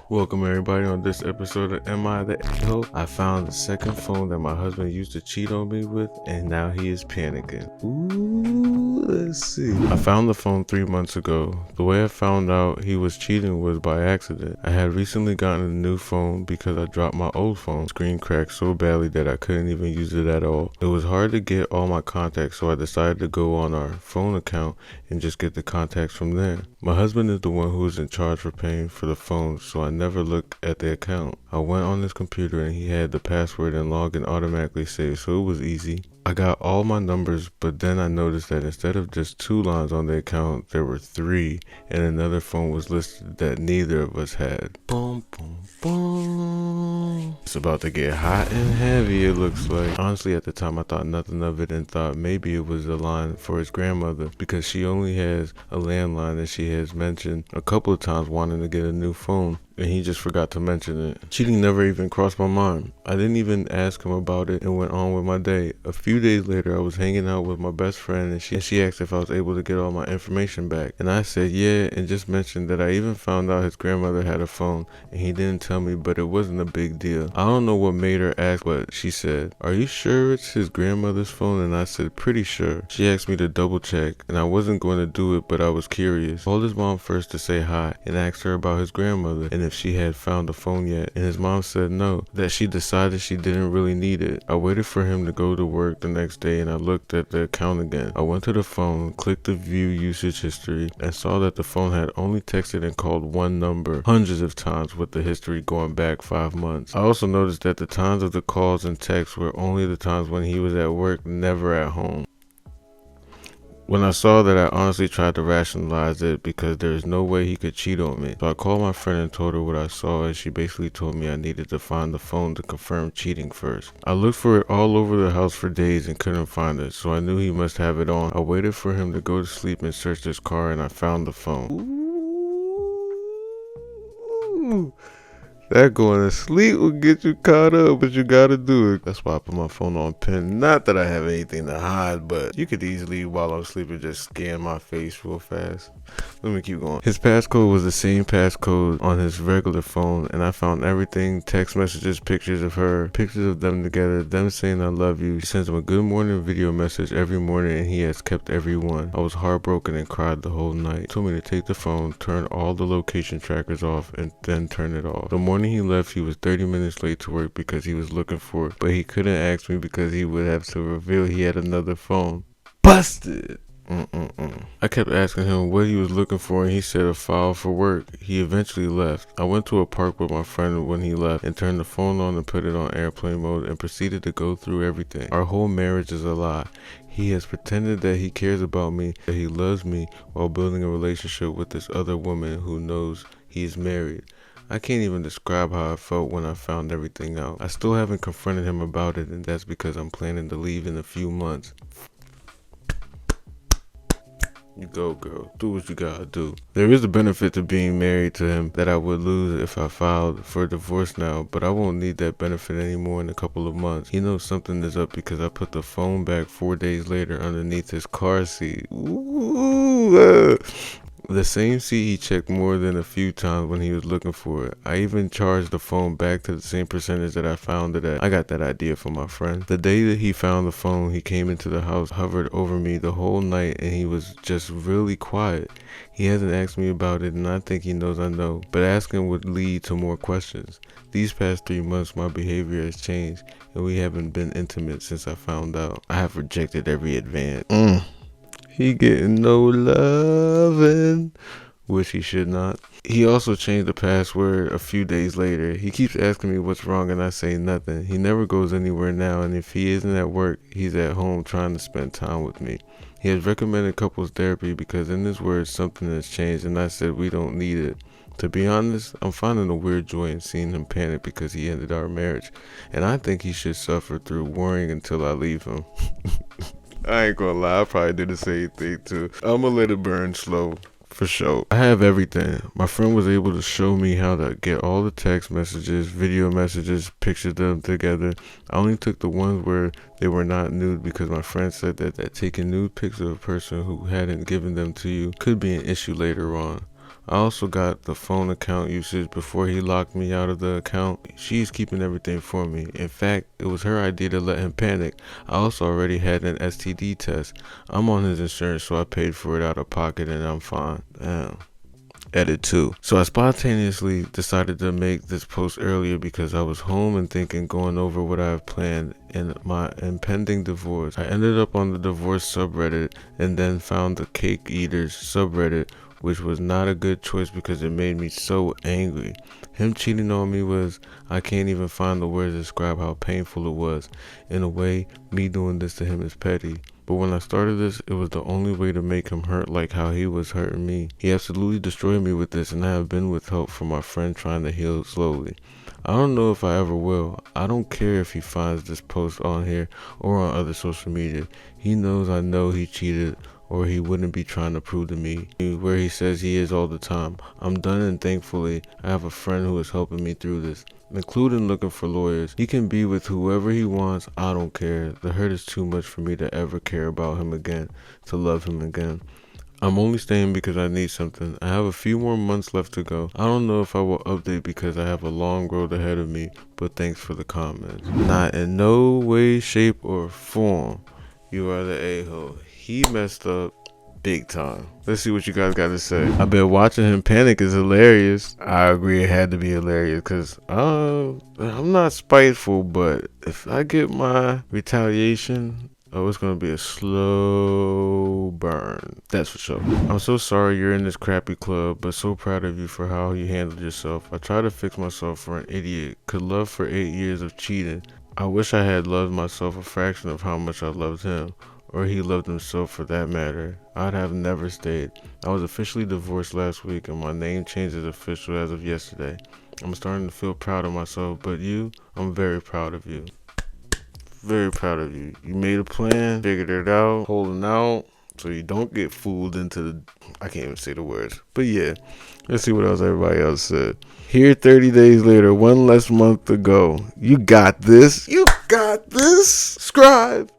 Welcome everybody on this episode of Am I the A-hole? I found the second phone that my husband used to cheat on me with, and now he is panicking. Ooh, let's see. I found the phone 3 months ago. The way I found out he was cheating was by accident. I had recently gotten a new phone because I dropped my old phone. Screen cracked so badly that I couldn't even use it at all. It was hard to get all my contacts, so I decided to go on our phone account and just get the contacts from there. My husband is the one who is in charge for paying for the phone, so I never looked at the account. I went on his computer and he had the password and login automatically saved, so it was easy. I got all my numbers, but then I noticed that instead of just 2 lines on the account, there were 3, and another phone was listed that neither of us had. Boom, boom, boom. It's about to get hot and heavy, it looks like. Honestly, at the time, I thought nothing of it and thought maybe it was a line for his grandmother because she only has a landline and she has mentioned a couple of times wanting to get a new phone. And he just forgot to mention it. Cheating never even crossed my mind. I didn't even ask him about it and went on with my day. A few days later, I was hanging out with my best friend and she asked if I was able to get all my information back. And I said yeah, and just mentioned that I even found out his grandmother had a phone and he didn't tell me, but it wasn't a big deal. I don't know what made her ask, but she said, "Are you sure it's his grandmother's phone?" And I said, "Pretty sure." She asked me to double check and I wasn't going to do it, but I was curious. I called his mom first to say hi and asked her about his grandmother and if she had found a phone yet, and his mom said no, that she decided she didn't really need it. I waited for him to go to work the next day and I looked at the account again. I went to the phone, clicked the view usage history, and saw that the phone had only texted and called one number hundreds of times, with the history going back 5 months. I also noticed that the times of the calls and texts were only the times when he was at work, never at home. When I saw that, I honestly tried to rationalize it because there is no way he could cheat on me. So I called my friend and told her what I saw, and she basically told me I needed to find the phone to confirm cheating first. I looked for it all over the house for days and couldn't find it, so I knew he must have it on. I waited for him to go to sleep and searched his car, and I found the phone. Ooh. That going to sleep will get you caught up, but you gotta do it. That's why I put my phone on pen. Not that I have anything to hide, but you could easily, while I'm sleeping, just scan my face real fast. Let me keep going. His passcode was the same passcode on his regular phone, and I found everything: text messages, pictures of her, pictures of them together, them saying I love you. She sends him a good morning video message every morning, and he has kept every one. I was heartbroken and cried the whole night. He told me to take the phone, turn all the location trackers off, and then turn it off. The morning he left, he was 30 minutes late to work because he was looking for it, but he couldn't ask me because he would have to reveal he had another phone. Busted! I kept asking him what he was looking for, and he said a file for work. He eventually left. I went to a park with my friend when he left and turned the phone on and put it on airplane mode and proceeded to go through everything. Our whole marriage is a lie. He has pretended that he cares about me, that he loves me, while building a relationship with this other woman who knows he is married. I can't even describe how I felt when I found everything out. I still haven't confronted him about it, and that's because I'm planning to leave in a few months. You go, girl. Do what you gotta do. There is a benefit to being married to him that I would lose if I filed for divorce now, but I won't need that benefit anymore in a couple of months. He knows something is up because I put the phone back 4 days later underneath his car seat. Ooh, the same seat he checked more than a few times when he was looking for it. I even charged the phone back to the same percentage that I found it at. I got that idea from my friend. The day that he found the phone, he came into the house, hovered over me the whole night, and he was just really quiet. He hasn't asked me about it, and I think he knows I know, but asking would lead to more questions. These past 3 months, my behavior has changed, and we haven't been intimate since I found out. I have rejected every advance. He getting no loving, which he should not. He also changed the password a few days later. He keeps asking me what's wrong and I say nothing. He never goes anywhere now, and if he isn't at work, he's at home trying to spend time with me. He has recommended couples therapy because in his words something has changed, and I said we don't need it. To be honest, I'm finding a weird joy in seeing him panic because he ended our marriage, and I think he should suffer through worrying until I leave him. I ain't gonna lie, I probably did the same thing too. I'ma let it burn slow, for sure. I have everything. My friend was able to show me how to get all the text messages, video messages, pictures of them together. I only took the ones where they were not nude because my friend said that taking nude pics of a person who hadn't given them to you could be an issue later on. I also got the phone account usage before he locked me out of the account. She's keeping everything for me. In fact, it was her idea to let him panic. I also already had an STD test. I'm on his insurance, so I paid for it out of pocket and I'm fine. Damn. Edit 2. So I spontaneously decided to make this post earlier because I was home and going over what I have planned in my impending divorce. I ended up on the divorce subreddit and then found the cake eaters subreddit, which was not a good choice because it made me so angry. Him cheating on me was, I can't even find the words to describe how painful it was. In a way, me doing this to him is petty. But when I started this, it was the only way to make him hurt like how he was hurting me. He absolutely destroyed me with this, and I have been with help from my friend trying to heal slowly. I don't know if I ever will. I don't care if he finds this post on here or on other social media. He knows I know he cheated, or he wouldn't be trying to prove to me where he says he is all the time. I'm done, and thankfully I have a friend who is helping me through this, including looking for lawyers. He can be with whoever he wants. I don't care. The hurt is too much for me to ever care about him again, to love him again. I'm only staying because I need something. I have a few more months left to go. I don't know if I will update because I have a long road ahead of me, but thanks for the comments. Not in no way, shape, or form. You are the a-hole. He messed up big time. Let's see what you guys got to say. I bet watching him panic is hilarious. I agree, it had to be hilarious because I'm not spiteful, but if I get my retaliation, it's going to be a slow burn. That's for sure. I'm so sorry you're in this crappy club, but so proud of you for how you handled yourself. I tried to fix myself for an idiot. Could love for 8 years of cheating. I wish I had loved myself a fraction of how much I loved him. Or he loved himself for that matter. I'd have never stayed. I was officially divorced last week and my name changed as official as of yesterday. I'm starting to feel proud of myself, but you, I'm very proud of you. Very proud of you. You made a plan, figured it out, holding out, so you don't get fooled into the, I can't even say the words. But yeah, let's see what else everybody else said. Here 30 days later, one less month to go. You got this. You got this. Subscribe.